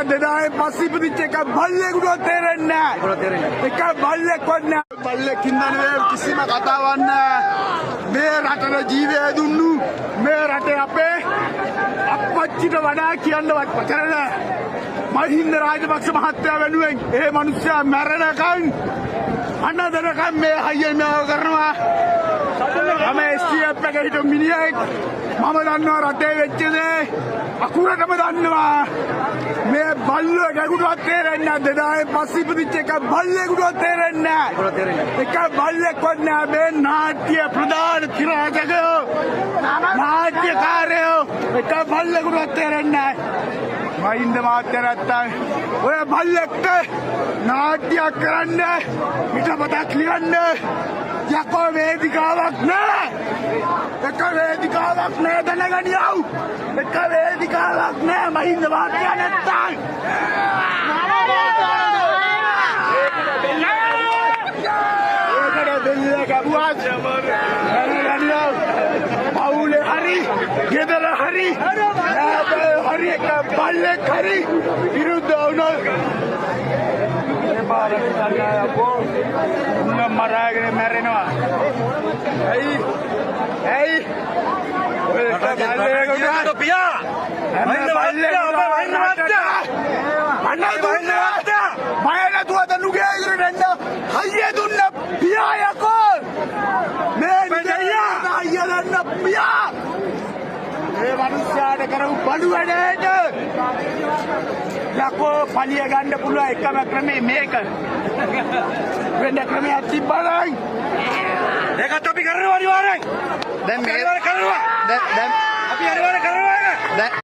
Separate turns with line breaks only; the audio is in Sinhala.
දෙදායේ පස්සේ ඉපදිච්ච එක බල්ලෙකුට තේරෙන්නේ නැහැ. එක බල්ලෙක්වත් නැහැ. බල්ලෙක් ඉඳන්නේ කිසිම කතාවක් නැහැ. මේ රටේ ජීවය දුන්නු මේ රටේ අපේ අපච්චිට වඩා කියන්නවත් වචන නැහැ. මහින්ද රාජපක්ෂ මහත්තයා වෙනුවෙන් ඒ මිනිස්සයා මැරෙනකන් අනදරකම් මේ හයියෙන් මේව කරනවා. මම STF එකේ හිටු මිනිහෙක් මම දන්නවා රටේ වෙච්ච දේ අකුරටම දන්නවා. මේ බල්ලෝ ගැගුටවත් තේරෙන්නේ නැහැ. දෙදායේ පස්සේ ඉපදිච්ච එක බල්ලෙකුටවත් තේරෙන්නේ නැහැ. එක බල්ලෙක්වත් නැහැ. මේ නාට්‍ය ප්‍රධාන තිරාජකයෝ නාට්‍යකාරයෝ එක බල්ලෙකුටවත් තේරෙන්නේ නැහැ. මහින්ද මහත්තයා නැත්තම් ඔය බල්ලෙක්ට නාට්‍යයක් කරන්න පිටපතක් ලියන්න යකෝ වේදිකාවක් නැහැ. එක වේදිකාවක් නැහැ දැනගනියව්. එක වේදිකාවක් නැහැ මහින්ද මහත්තයා නැත්තම්. ඒකට දෙල්ල ගැබුවත් පවුලේ හරි ගෙදර හරි හරි එක බල්ලෙක් හරි විරුද්ධ වුණොත් මේ බාරට ගන්න අපෝ උන්න මරාගෙන මැරෙනවා. ඇයි ඔය බල්ලෙකුට පියා මහින්ද මහත්තයා මම නැතුවද නුගේ ඉරෙන්න හයිය දුන්න පියා යකෝ මේ හයිය දුන්න පියා මේ මිනිස්සාට කරපු බඩු වැඩේට යකෝ පලිය ගන්න පුළුවන් එකම ක්‍රමේ මේක. වෙන ක්‍රමයක් තිබ්බනම් ඒකත් අපි කරනවා අනිවාර්යෙන්. දැන් මේ කරනවා. දැන් අපි අනිවාර්යෙන් කරනවා.